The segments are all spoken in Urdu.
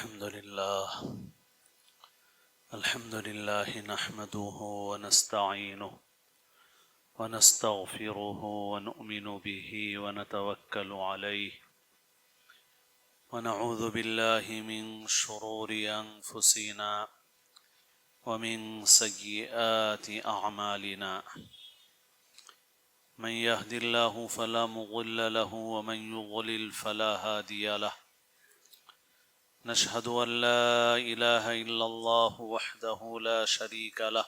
الحمد لله نحمده ونستعينه ونستغفره ونؤمن به ونتوكل عليه ونعوذ بالله من شرور أنفسنا ومن سيئات أعمالنا من يهد الله فلا مضل له ومن يضلل فلا هادي له نشهد أن لا إله إلا الله وحده لا شريك له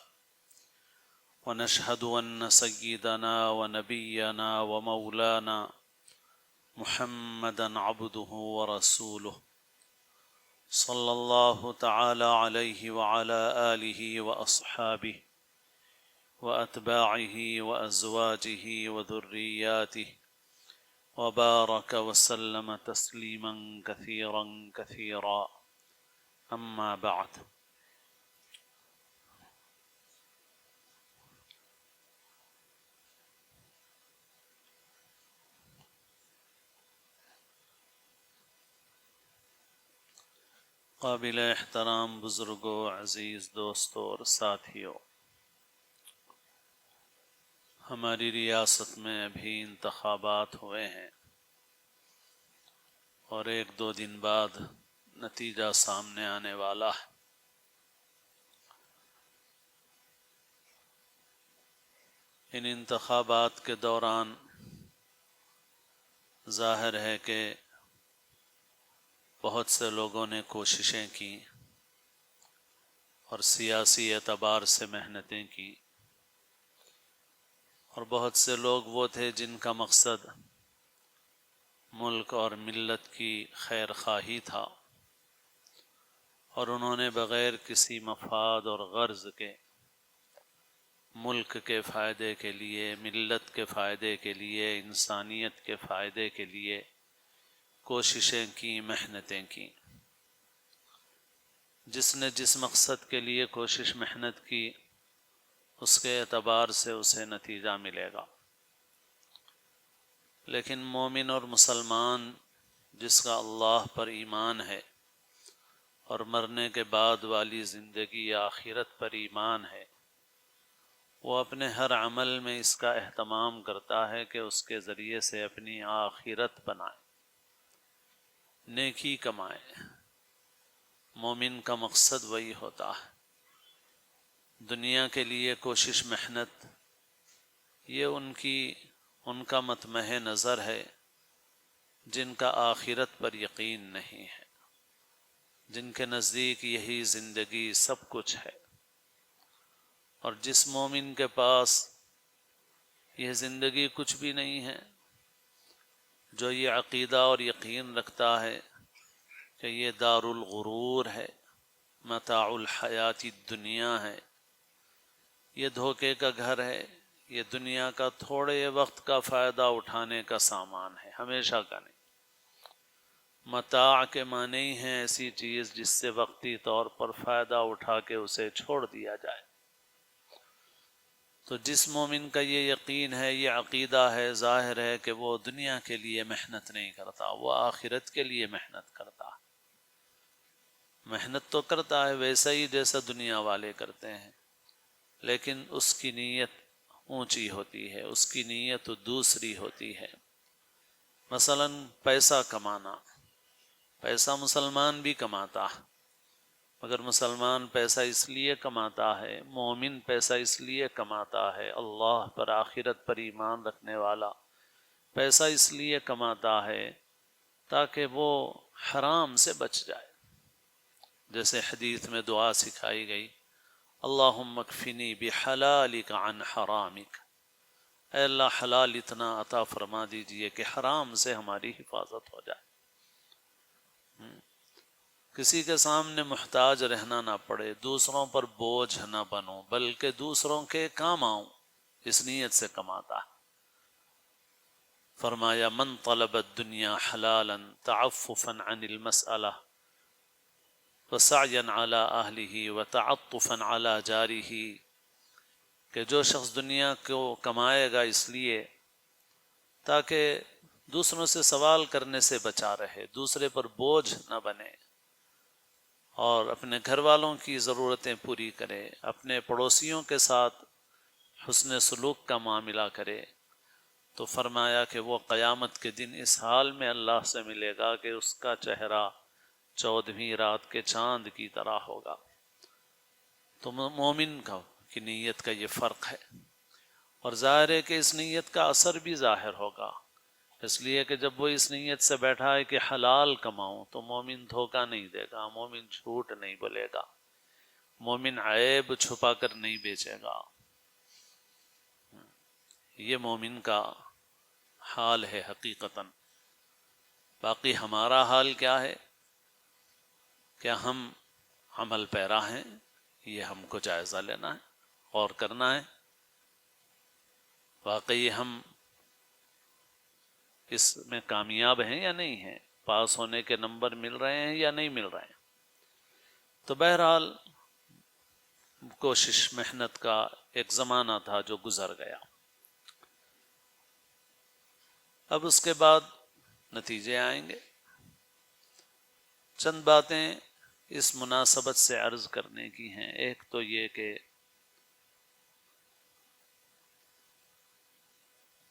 ونشهد أن سيدنا ونبينا ومولانا محمدا عبده ورسوله صلى الله تعالى عليه وعلى آله وأصحابه وأتباعه وأزواجه وذرياته وبارك وسلم تسليما كثيرا كثيرا أما بعد قابل احترام بزرگوں، عزیز دوستوں اور ساتھیوں، ہماری ریاست میں ابھی انتخابات ہوئے ہیں اور 1-2 دن بعد نتیجہ سامنے آنے والا ہے۔ ان انتخابات کے دوران ظاہر ہے کہ بہت سے لوگوں نے کوششیں کی اور سیاسی اعتبار سے محنتیں کی، اور بہت سے لوگ وہ تھے جن کا مقصد ملک اور ملت کی خیر خواہی تھا، اور انہوں نے بغیر کسی مفاد اور غرض کے ملک کے فائدے کے لیے، ملت کے فائدے کے لیے، انسانیت کے فائدے کے لیے کوششیں کی، محنتیں کی۔ جس نے جس مقصد کے لیے کوشش محنت کی، اس کے اعتبار سے اسے نتیجہ ملے گا۔ لیکن مومن اور مسلمان جس کا اللہ پر ایمان ہے اور مرنے کے بعد والی زندگی آخرت پر ایمان ہے، وہ اپنے ہر عمل میں اس کا اہتمام کرتا ہے کہ اس کے ذریعے سے اپنی آخرت بنائے، نیکی کمائے۔ مومن کا مقصد وہی ہوتا ہے۔ دنیا کے لیے کوشش محنت یہ ان کا مطمع نظر ہے جن کا آخرت پر یقین نہیں ہے، جن کے نزدیک یہی زندگی سب کچھ ہے۔ اور جس مومن کے پاس یہ زندگی کچھ بھی نہیں ہے، جو یہ عقیدہ اور یقین رکھتا ہے کہ یہ دار الغرور ہے، متاع الحیات الدنیا ہے، یہ دھوکے کا گھر ہے، یہ دنیا کا تھوڑے وقت کا فائدہ اٹھانے کا سامان ہے، ہمیشہ کا نہیں۔ متاع کے معنی ہی ہیں ایسی چیز جس سے وقتی طور پر فائدہ اٹھا کے اسے چھوڑ دیا جائے۔ تو جس مومن کا یہ یقین ہے، یہ عقیدہ ہے، ظاہر ہے کہ وہ دنیا کے لیے محنت نہیں کرتا، وہ آخرت کے لیے محنت کرتا ہے۔ محنت تو کرتا ہے ویسا ہی جیسا دنیا والے کرتے ہیں، لیکن اس کی نیت اونچی ہوتی ہے، اس کی نیت دوسری ہوتی ہے۔ مثلا پیسہ کمانا، پیسہ مسلمان بھی کماتا ہے، مگر مسلمان پیسہ اس لیے کماتا ہے، مومن پیسہ اس لیے کماتا ہے، اللہ پر آخرت پر ایمان رکھنے والا پیسہ اس لیے کماتا ہے تاکہ وہ حرام سے بچ جائے۔ جیسے حدیث میں دعا سکھائی گئی، اللہم اکفنی بحلالک عن حرامک، اے اللہ حلال اتنا عطا فرما دیجئے کہ حرام سے ہماری حفاظت ہو جائے، کسی کے سامنے محتاج رہنا نہ پڑے، دوسروں پر بوجھ نہ بنو، بلکہ دوسروں کے کام آؤں، اس نیت سے کماتا ہے۔ فرمایا من طلب الدنیا حلالا تعففا عن المسألہ وسعیا علی اہلہ وتعطفا علی جارہ، کہ جو شخص دنیا کو کمائے گا اس لیے تاکہ دوسروں سے سوال کرنے سے بچا رہے، دوسرے پر بوجھ نہ بنے، اور اپنے گھر والوں کی ضرورتیں پوری کرے، اپنے پڑوسیوں کے ساتھ حسن سلوک کا معاملہ کرے، تو فرمایا کہ وہ قیامت کے دن اس حال میں اللہ سے ملے گا کہ اس کا چہرہ 14ویں رات کے چاند کی طرح ہوگا۔ تو مومن کی نیت کا یہ فرق ہے، اور ظاہر ہے کہ اس نیت کا اثر بھی ظاہر ہوگا، اس لیے کہ جب وہ اس نیت سے بیٹھا ہے کہ حلال کماؤں، تو مومن دھوکہ نہیں دے گا، مومن جھوٹ نہیں بولے گا، مومن عیب چھپا کر نہیں بیچے گا۔ یہ مومن کا حال ہے حقیقتاً۔ باقی ہمارا حال کیا ہے؟ کیا ہم عمل پیرا ہیں؟ یہ ہم کو جائزہ لینا ہے، غور کرنا ہے، واقعی ہم اس میں کامیاب ہیں یا نہیں ہیں، پاس ہونے کے نمبر مل رہے ہیں یا نہیں مل رہے ہیں۔ تو بہرحال کوشش محنت کا ایک زمانہ تھا جو گزر گیا، اب اس کے بعد نتیجے آئیں گے۔ چند باتیں اس مناسبت سے عرض کرنے کی ہیں۔ ایک تو یہ کہ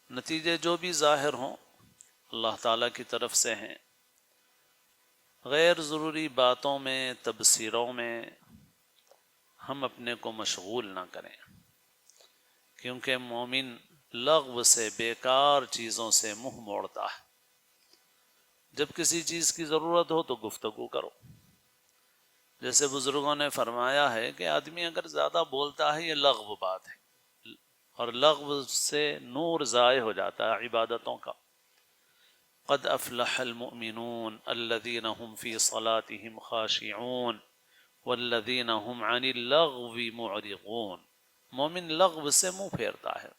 نتیجے جو بھی ظاہر ہوں اللہ تعالیٰ کی طرف سے ہیں، غیر ضروری باتوں میں، تبصروں میں ہم اپنے کو مشغول نہ کریں، کیونکہ مومن لغو سے، بیکار چیزوں سے منہ موڑتا ہے۔ جب کسی چیز کی ضرورت ہو تو گفتگو کرو۔ جیسے بزرگوں نے فرمایا ہے کہ آدمی اگر زیادہ بولتا ہے یہ لغو بات ہے، اور لغو سے نور ضائع ہو جاتا ہے عبادتوں کا۔ قد افلح المؤمنون الذين هم في صلاتهم خاشعون والذين هم عن اللغو معرضون۔ مومن لغو سے منہ پھیرتا ہے،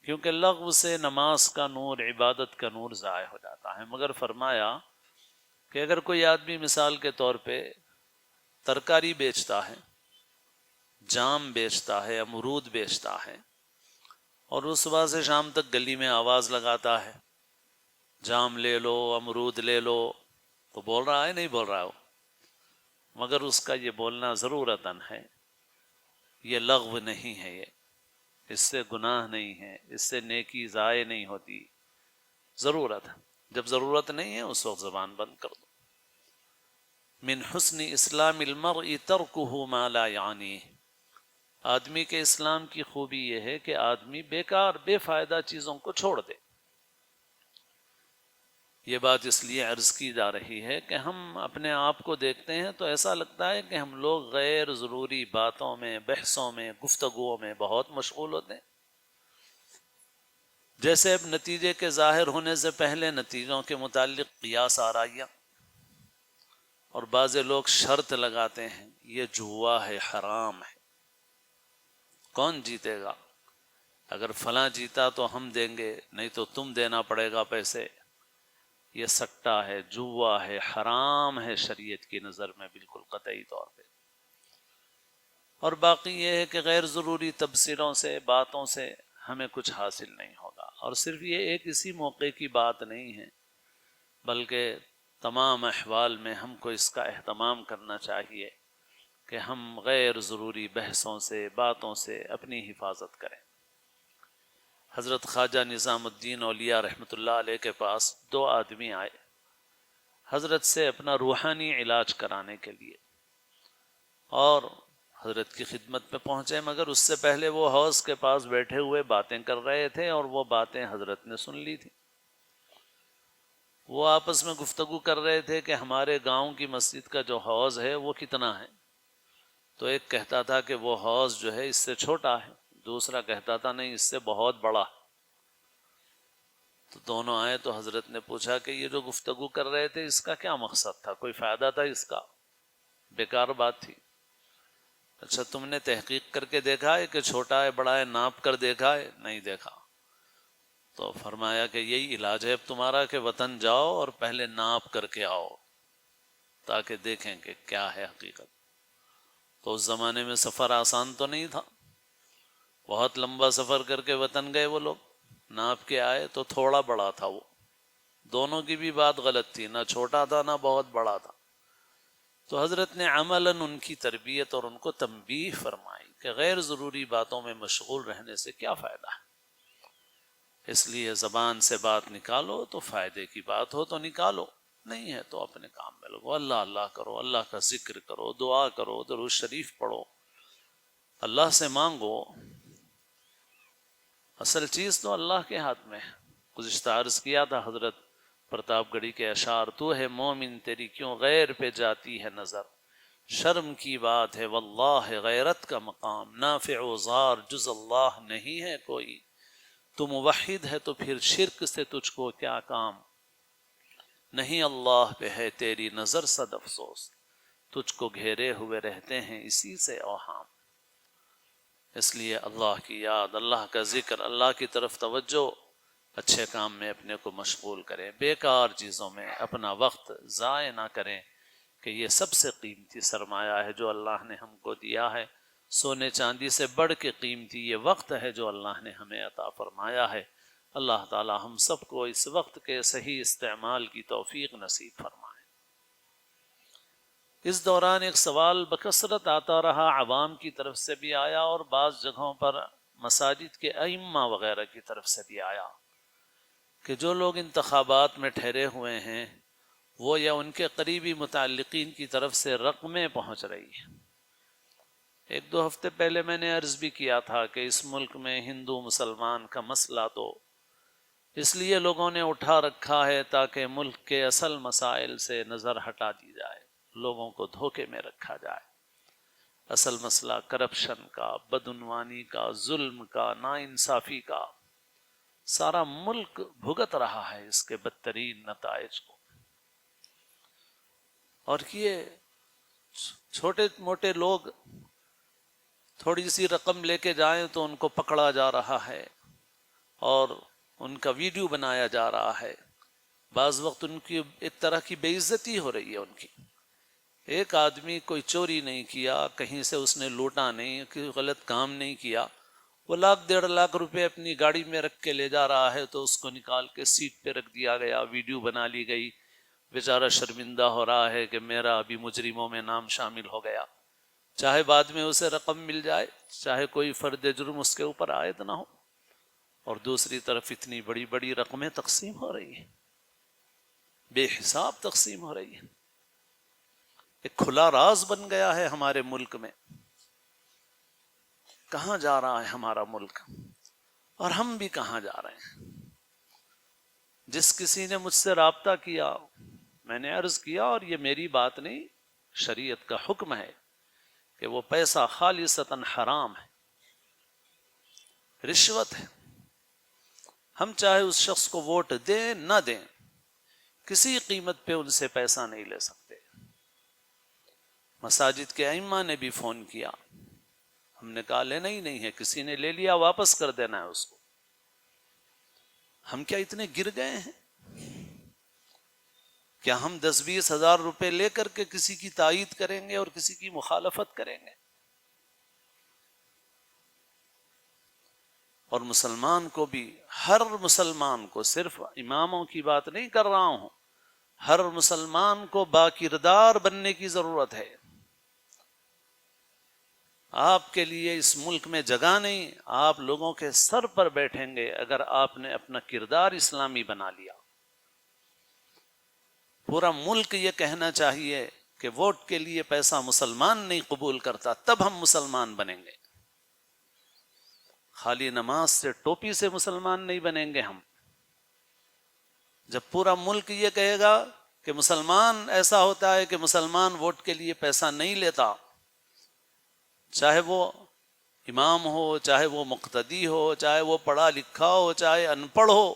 کیونکہ لغو سے نماز کا نور، عبادت کا نور ضائع ہو جاتا ہے۔ مگر فرمایا کہ اگر کوئی آدمی مثال کے طور پہ ترکاری بیچتا ہے، جام بیچتا ہے، امرود بیچتا ہے، اور وہ صبح سے شام تک گلی میں آواز لگاتا ہے جام لے لو، امرود لے لو، تو بول رہا ہے نہیں بول رہا ہو، مگر اس کا یہ بولنا ضرورتاً ہے، یہ لغو نہیں ہے، یہ اس سے گناہ نہیں ہے، اس سے نیکی ضائع نہیں ہوتی، ضرورت ہے۔ جب ضرورت نہیں ہے اس وقت زبان بند کر دو۔ من حسن اسلام المرء ترکہ ما لا یعنیہ۔ آدمی کے اسلام کی خوبی یہ ہے کہ آدمی بیکار، بے فائدہ چیزوں کو چھوڑ دے۔ یہ بات اس لیے عرض کی جا رہی ہے کہ ہم اپنے آپ کو دیکھتے ہیں تو ایسا لگتا ہے کہ ہم لوگ غیر ضروری باتوں میں، بحثوں میں، گفتگوؤں میں بہت مشغول ہوتے ہیں۔ جیسے اب نتیجے کے ظاہر ہونے سے پہلے نتیجوں کے متعلق قیاس آرائیاں، اور بعض لوگ شرط لگاتے ہیں یہ جوا ہے، حرام ہے، کون جیتے گا؟ اگر فلاں جیتا تو ہم دیں گے، نہیں تو تم دینا پڑے گا پیسے۔ یہ سٹا ہے، جوا ہے، حرام ہے شریعت کی نظر میں بالکل قطعی طور پہ۔ اور باقی یہ ہے کہ غیر ضروری تبصروں سے، باتوں سے ہمیں کچھ حاصل نہیں ہوگا۔ اور صرف یہ ایک اسی موقع کی بات نہیں ہے، بلکہ تمام احوال میں ہم کو اس کا اہتمام کرنا چاہیے کہ ہم غیر ضروری بحثوں سے، باتوں سے اپنی حفاظت کریں۔ حضرت خواجہ نظام الدین اولیاء رحمۃ اللہ علیہ کے پاس 2 آدمی آئے حضرت سے اپنا روحانی علاج کرانے کے لیے، اور حضرت کی خدمت میں پہنچے، مگر اس سے پہلے وہ حوض کے پاس بیٹھے ہوئے باتیں کر رہے تھے، اور وہ باتیں حضرت نے سن لی تھی۔ وہ آپس میں گفتگو کر رہے تھے کہ ہمارے گاؤں کی مسجد کا جو حوض ہے وہ کتنا ہے؟ تو ایک کہتا تھا کہ وہ حوض جو ہے اس سے چھوٹا ہے، دوسرا کہتا تھا نہیں اس سے بہت بڑا۔ تو دونوں آئے تو حضرت نے پوچھا کہ یہ جو گفتگو کر رہے تھے اس کا کیا مقصد تھا، کوئی فائدہ تھا اس کا؟ بیکار بات تھی۔ اچھا تم نے تحقیق کر کے دیکھا ہے کہ چھوٹا ہے بڑا ہے، ناپ کر دیکھا ہے؟ نہیں دیکھا۔ تو فرمایا کہ یہی علاج ہے اب تمہارا کہ وطن جاؤ اور پہلے ناپ کر کے آؤ، تاکہ دیکھیں کہ کیا ہے حقیقت۔ تو اس زمانے میں سفر آسان تو نہیں تھا، بہت لمبا سفر کر کے وطن گئے وہ لوگ، ناپ کے آئے تو تھوڑا بڑا تھا وہ، دونوں کی بھی بات غلط تھی، نہ چھوٹا تھا نہ بہت بڑا تھا۔ تو حضرت نے عملاً ان کی تربیت اور ان کو تنبیہ فرمائی کہ غیر ضروری باتوں میں مشغول رہنے سے کیا فائدہ ہے، اس لیے زبان سے بات نکالو تو فائدے کی بات ہو تو نکالو، نہیں ہے تو اپنے کام میں لگو، اللہ اللہ کرو، اللہ کا ذکر کرو، دعا کرو، درود شریف پڑھو، اللہ سے مانگو، اصل چیز تو اللہ کے ہاتھ میں ہے۔ گزشتہ عرض کیا تھا حضرت پرتاپ گڑھی کے اشعار، تو ہے مومن تیری کیوں غیر پہ جاتی ہے نظر، شرم کی بات ہے واللہ غیرت کا مقام، نافع و ضار جز اللہ نہیں ہے کوئی، تو موحد ہے تو پھر شرک سے تجھ کو کیا کام، نہیں اللہ پہ ہے تیری نظر صد افسوس، تجھ کو گھیرے ہوئے رہتے ہیں اسی سے اوہام۔ اس لیے اللہ کی یاد، اللہ کا ذکر، اللہ کی طرف توجہ، اچھے کام میں اپنے کو مشغول کریں، بیکار چیزوں میں اپنا وقت ضائع نہ کریں، کہ یہ سب سے قیمتی سرمایہ ہے جو اللہ نے ہم کو دیا ہے، سونے چاندی سے بڑھ کے قیمتی یہ وقت ہے جو اللہ نے ہمیں عطا فرمایا ہے۔ اللہ تعالی ہم سب کو اس وقت کے صحیح استعمال کی توفیق نصیب فرمائے۔ اس دوران ایک سوال بکثرت آتا رہا، عوام کی طرف سے بھی آیا اور بعض جگہوں پر مساجد کے ائمہ وغیرہ کی طرف سے بھی آیا، کہ جو لوگ انتخابات میں ٹھہرے ہوئے ہیں وہ یا ان کے قریبی متعلقین کی طرف سے رقمیں پہنچ رہی ہیں۔ ایک دو ہفتے پہلے میں نے عرض بھی کیا تھا کہ اس ملک میں ہندو مسلمان کا مسئلہ تو اس لیے لوگوں نے اٹھا رکھا ہے تاکہ ملک کے اصل مسائل سے نظر ہٹا دی جائے، لوگوں کو دھوکے میں رکھا جائے۔ اصل مسئلہ کرپشن کا، بدعنوانی کا، ظلم کا، ناانصافی کا، سارا ملک بھگت رہا ہے اس کے بدترین نتائج کو، اور یہ چھوٹے موٹے لوگ تھوڑی سی رقم لے کے جائیں تو ان کو پکڑا جا رہا ہے اور ان کا ویڈیو بنایا جا رہا ہے، بعض وقت ان کی ایک طرح کی بے عزتی ہو رہی ہے ان کی۔ ایک آدمی کوئی چوری نہیں کیا، کہیں سے اس نے لوٹا نہیں، کوئی غلط کام نہیں کیا، وہ لاکھ 1.5 لاکھ روپے اپنی گاڑی میں رکھ کے لے جا رہا ہے تو اس کو نکال کے سیٹ پہ رکھ دیا گیا، ویڈیو بنا لی گئی، بیچارہ شرمندہ ہو رہا ہے کہ میرا ابھی مجرموں میں نام شامل ہو گیا، چاہے بعد میں اسے رقم مل جائے، چاہے کوئی فرد جرم اس کے اوپر عائد نہ ہو، اور دوسری طرف اتنی بڑی بڑی رقمیں تقسیم ہو رہی ہیں، بے حساب تقسیم ہو رہی ہیں۔ ایک کھلا راز بن گیا ہے ہمارے ملک میں، کہاں جا رہا ہے ہمارا ملک اور ہم بھی کہاں جا رہے ہیں۔ جس کسی نے مجھ سے رابطہ کیا، میں نے عرض کیا، اور یہ میری بات نہیں، شریعت کا حکم ہے کہ وہ پیسہ خالصتاً حرام ہے، رشوت ہے، ہم چاہے اس شخص کو ووٹ دیں نہ دیں، کسی قیمت پہ ان سے پیسہ نہیں لے سکتے۔ مساجد کے ائمہ نے بھی فون کیا، ہم نے کہا لینا ہی نہیں ہے، کسی نے لے لیا واپس کر دینا ہے اس کو۔ ہم کیا اتنے گر گئے ہیں؟ کیا ہم 10-20 ہزار روپے لے کر کے کسی کی تائید کریں گے اور کسی کی مخالفت کریں گے؟ اور مسلمان کو بھی، ہر مسلمان کو، صرف اماموں کی بات نہیں کر رہا ہوں، ہر مسلمان کو باکردار بننے کی ضرورت ہے۔ آپ کے لیے اس ملک میں جگہ نہیں، آپ لوگوں کے سر پر بیٹھیں گے اگر آپ نے اپنا کردار اسلامی بنا لیا۔ پورا ملک یہ کہنا چاہیے کہ ووٹ کے لیے پیسہ مسلمان نہیں قبول کرتا، تب ہم مسلمان بنیں گے۔ خالی نماز سے، ٹوپی سے مسلمان نہیں بنیں گے ہم۔ جب پورا ملک یہ کہے گا کہ مسلمان ایسا ہوتا ہے کہ مسلمان ووٹ کے لیے پیسہ نہیں لیتا، چاہے وہ امام ہو، چاہے وہ مقتدی ہو، چاہے وہ پڑھا لکھا ہو، چاہے ان پڑھ ہو،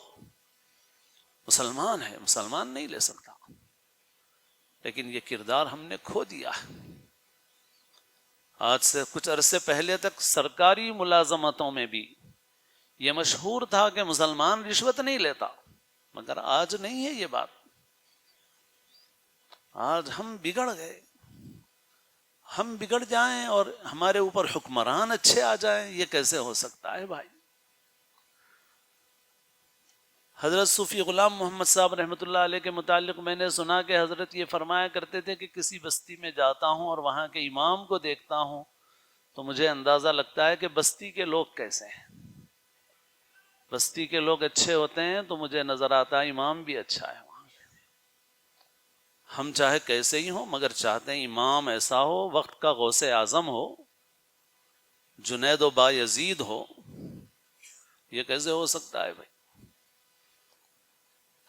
مسلمان ہے، مسلمان نہیں لے سکتا۔ لیکن یہ کردار ہم نے کھو دیا ہے۔ آج سے کچھ عرصے پہلے تک سرکاری ملازمتوں میں بھی یہ مشہور تھا کہ مسلمان رشوت نہیں لیتا، مگر آج نہیں ہے یہ بات۔ آج ہم بگڑ گئے، ہم بگڑ جائیں اور ہمارے اوپر حکمران اچھے آ جائیں، یہ کیسے ہو سکتا ہے بھائی؟ حضرت صوفی غلام محمد صاحب رحمۃ اللہ علیہ کے متعلق میں نے سنا کہ حضرت یہ فرمایا کرتے تھے کہ کسی بستی میں جاتا ہوں اور وہاں کے امام کو دیکھتا ہوں تو مجھے اندازہ لگتا ہے کہ بستی کے لوگ کیسے ہیں. بستی کے لوگ اچھے ہوتے ہیں تو مجھے نظر آتا ہے امام بھی اچھا ہے وہاں. ہم چاہے کیسے ہی ہوں مگر چاہتے ہیں امام ایسا ہو، وقت کا غوث اعظم ہو، جنید و بایزید ہو. یہ کیسے ہو سکتا ہے بھائی؟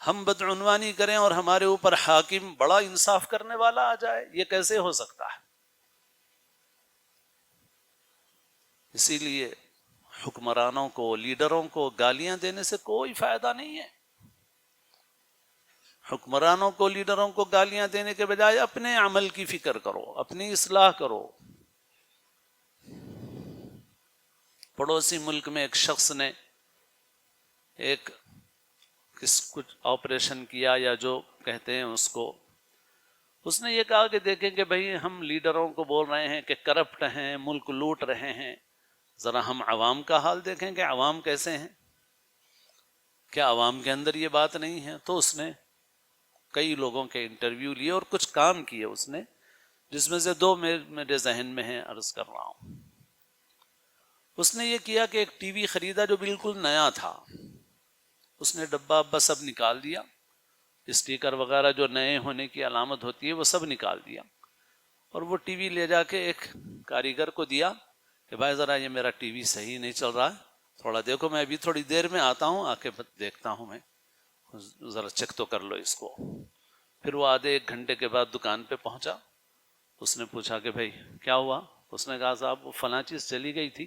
ہم بدعنوانی کریں اور ہمارے اوپر حاکم بڑا انصاف کرنے والا آ جائے، یہ کیسے ہو سکتا ہے؟ اسی لیے حکمرانوں کو، لیڈروں کو گالیاں دینے سے کوئی فائدہ نہیں ہے. حکمرانوں کو، لیڈروں کو گالیاں دینے کے بجائے اپنے عمل کی فکر کرو، اپنی اصلاح کرو. پڑوسی ملک میں ایک شخص نے ایک کچھ آپریشن کیا یا جو کہتے ہیں اس نے یہ کہا کہ دیکھیں کہ بھئی ہم لیڈروں کو بول رہے ہیں کہ کرپٹ ہیں، ملک لوٹ رہے ہیں، ذرا ہم عوام کا حال دیکھیں کہ عوام کیسے ہیں. کیا عوام کے اندر یہ بات نہیں ہے؟ تو اس نے کئی لوگوں کے انٹرویو لیے اور کچھ کام کیے اس نے، جس میں سے دو میرے ذہن میں ہیں، عرض کر رہا ہوں. اس نے یہ کیا کہ ایک ٹی وی خریدا جو بالکل نیا تھا. اس نے ڈبہ ابا سب نکال دیا، اسٹیکر وغیرہ جو نئے ہونے کی علامت ہوتی ہے وہ سب نکال دیا، اور وہ ٹی وی لے جا کے ایک کاریگر کو دیا کہ بھائی ذرا یہ میرا ٹی وی صحیح نہیں چل رہا ہے، تھوڑا دیکھو، میں ابھی تھوڑی دیر میں آتا ہوں، آ کے دیکھتا ہوں، میں ذرا چیک تو کر لو اس کو. پھر وہ آدھے ایک گھنٹے کے بعد دکان پہ پہنچا. اس نے پوچھا کہ بھائی کیا ہوا؟ اس نے کہا صاحب وہ فلاں چیز چلی گئی تھی،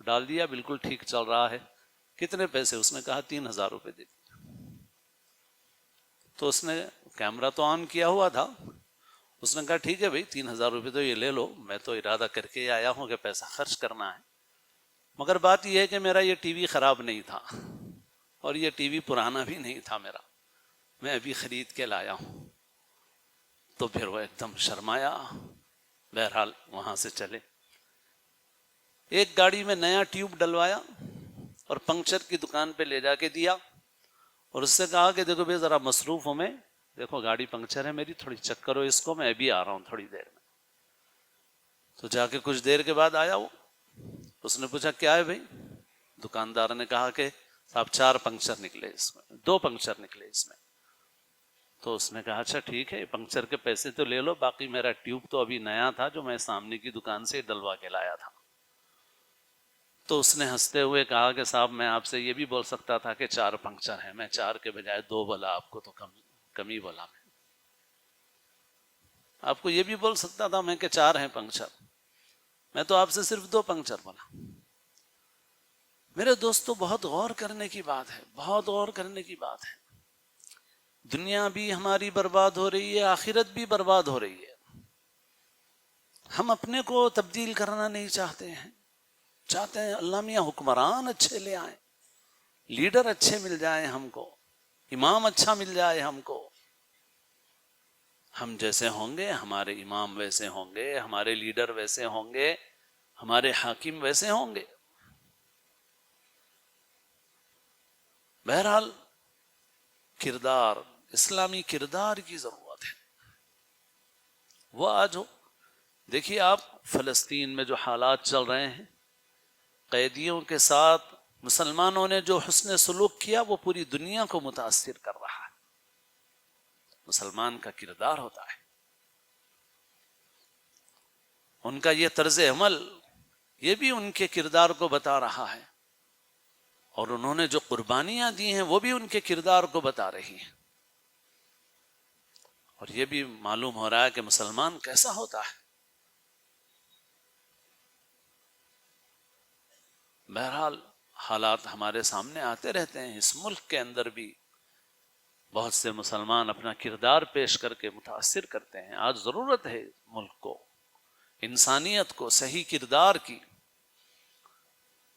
ڈال دیا، بالکل ٹھیک چل رہا ہے. کتنے پیسے؟ اس نے کہا 3,000 روپے دے دیے. تو اس نے کیمرہ تو آن کیا ہوا تھا، اس نے کہا ٹھیک ہے بھائی 3,000 روپے تو یہ لے لو، میں تو ارادہ کر کے آیا ہوں کہ پیسہ خرچ کرنا ہے، مگر بات یہ ہے کہ میرا یہ ٹی وی خراب نہیں تھا اور یہ ٹی وی پرانا بھی نہیں تھا میرا، میں ابھی خرید کے لایا ہوں. تو پھر وہ ایک دم شرمایا. بہرحال وہاں سے چلے. ایک گاڑی میں نیا ٹیوب ڈلوایا اور پنکچر کی دکان پہ لے جا کے دیا، اور اس سے کہا کہ دیکھو بھائی ذرا مصروف ہوں میں، دیکھو گاڑی پنکچر ہے میری، تھوڑی چیک کرو اس کو، میں ابھی آ رہا ہوں تھوڑی دیر میں. تو جا کے کچھ دیر کے بعد آیا وہ. اس نے پوچھا کیا ہے بھائی؟ دکاندار نے کہا کہ صاحب 4 پنکچر نکلے اس میں، 2 پنکچر نکلے اس میں. تو اس نے کہا اچھا ٹھیک ہے، پنکچر کے پیسے تو لے لو، باقی میرا ٹیوب تو ابھی نیا تھا جو میں سامنے کی دکان سے ڈلوا کے لایا تھا. تو اس نے ہنستے ہوئے کہا کہ صاحب میں آپ سے یہ بھی بول سکتا تھا کہ 4 پنکچر ہیں، میں 4 کے بجائے 2 بولا، آپ کو تو کم ہی بولا. میں آپ کو یہ بھی بول سکتا تھا میں کہ 4 ہیں پنکچر، میں تو آپ سے صرف 2 پنکچر بولا. میرے دوستو بہت غور کرنے کی بات ہے، بہت غور کرنے کی بات ہے. دنیا بھی ہماری برباد ہو رہی ہے، آخرت بھی برباد ہو رہی ہے. ہم اپنے کو تبدیل کرنا نہیں چاہتے ہیں، چاہتے ہیں اللہ میاں حکمران اچھے لے آئیں، لیڈر اچھے مل جائیں ہم کو، امام اچھا مل جائے ہم کو. ہم جیسے ہوں گے ہمارے امام ویسے ہوں گے، ہمارے لیڈر ویسے ہوں گے، ہمارے حاکم ویسے ہوں گے. بہرحال کردار، اسلامی کردار کی ضرورت ہے. وہ آج ہو. دیکھیے آپ فلسطین میں جو حالات چل رہے ہیں، قیدیوں کے ساتھ مسلمانوں نے جو حسن سلوک کیا وہ پوری دنیا کو متاثر کر رہا ہے. مسلمان کا کردار ہوتا ہے، ان کا یہ طرز عمل یہ بھی ان کے کردار کو بتا رہا ہے، اور انہوں نے جو قربانیاں دی ہیں وہ بھی ان کے کردار کو بتا رہی ہیں. اور یہ بھی معلوم ہو رہا ہے کہ مسلمان کیسا ہوتا ہے. بہرحال حالات ہمارے سامنے آتے رہتے ہیں. اس ملک کے اندر بھی بہت سے مسلمان اپنا کردار پیش کر کے متاثر کرتے ہیں. آج ضرورت ہے ملک کو، انسانیت کو صحیح کردار کی.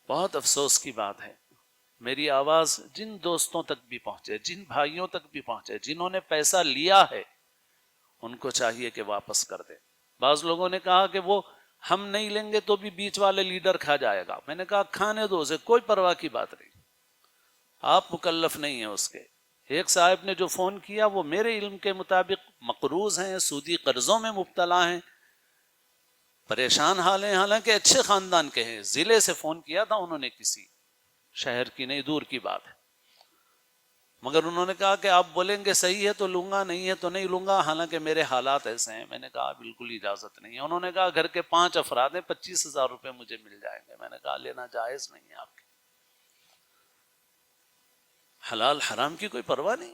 بہت افسوس کی بات ہے، میری آواز جن دوستوں تک بھی پہنچے، جن بھائیوں تک بھی پہنچے جنہوں نے پیسہ لیا ہے، ان کو چاہیے کہ واپس کر دیں. بعض لوگوں نے کہا کہ وہ ہم نہیں لیں گے تو بھی بیچ والے لیڈر کھا جائے گا. میں نے کہا کھانے دو اسے، کوئی پرواہ کی بات نہیں. آپ مکلف نہیں ہیں اس کے. ایک صاحب نے جو فون کیا وہ میرے علم کے مطابق مقروض ہیں، سودی قرضوں میں مبتلا ہیں، پریشان حال ہیں، حالانکہ اچھے خاندان کے ہیں. ضلع سے فون کیا تھا انہوں نے، کسی شہر کی نہیں، دور کی بات ہے، مگر انہوں نے کہا کہ آپ بولیں گے صحیح ہے تو لوں گا، نہیں ہے تو نہیں لوں گا، حالانکہ میرے حالات ایسے ہیں. میں نے کہا بالکل اجازت نہیں ہے. انہوں نے کہا گھر کے 5 افراد ہیں، 25,000 روپے مجھے مل جائیں گے. میں نے کہا لینا جائز نہیں ہے آپ کے. حلال حرام کی کوئی پرواہ نہیں،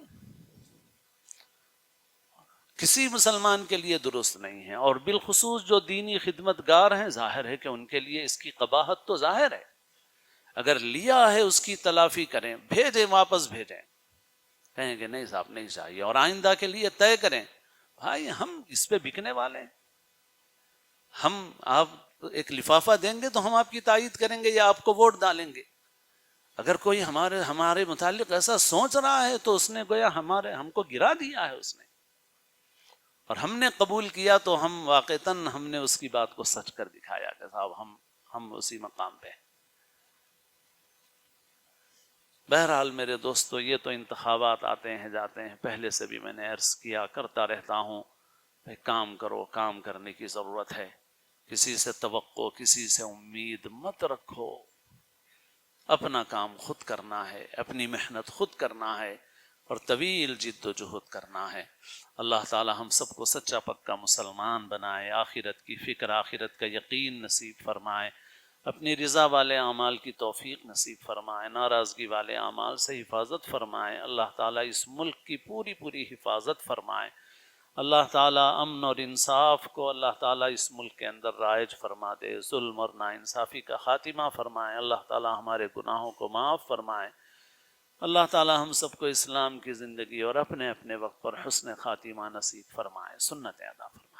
کسی مسلمان کے لیے درست نہیں ہے. اور بالخصوص جو دینی خدمت گار ہیں، ظاہر ہے کہ ان کے لیے اس کی قباحت تو ظاہر ہے. اگر لیا ہے اس کی تلافی کریں، بھیجیں، واپس بھیجیں. کہیں کہ نہیں صاحب نہیں چاہیے، اور آئندہ کے لیے طے کریں بھائی ہم اس پہ بکنے والے ہیں. آپ ایک لفافہ دیں گے تو ہم آپ کی تائید کریں گے یا آپ کو ووٹ ڈالیں گے. اگر کوئی ہمارے متعلق ایسا سوچ رہا ہے تو اس نے گویا ہم کو گرا دیا ہے اس نے، اور ہم نے قبول کیا تو ہم واقعتاً ہم نے اس کی بات کو سچ کر دکھایا کہ صاحب ہم اسی مقام پہ ہیں. بہرحال میرے دوستو، یہ تو انتخابات آتے ہیں جاتے ہیں، پہلے سے بھی میں نے عرض کیا کرتا رہتا ہوں. کام کرو، کام کرنے کی ضرورت ہے. کسی سے توقع، کسی سے امید مت رکھو. اپنا کام خود کرنا ہے، اپنی محنت خود کرنا ہے، اور طویل جد و جہد کرنا ہے. اللہ تعالی ہم سب کو سچا پکا مسلمان بنائے، آخرت کی فکر، آخرت کا یقین نصیب فرمائے، اپنی رضا والے اعمال کی توفیق نصیب فرمائے، ناراضگی والے اعمال سے حفاظت فرمائے. اللہ تعالیٰ اس ملک کی پوری پوری حفاظت فرمائے. اللہ تعالیٰ امن اور انصاف کو اللہ تعالیٰ اس ملک کے اندر رائج فرما دے، ظلم اور ناانصافی کا خاتمہ فرمائے. اللہ تعالیٰ ہمارے گناہوں کو معاف فرمائے. اللہ تعالیٰ ہم سب کو اسلام کی زندگی اور اپنے اپنے وقت پر حسن خاتمہ نصیب فرمائے، سنت ادا فرمائے.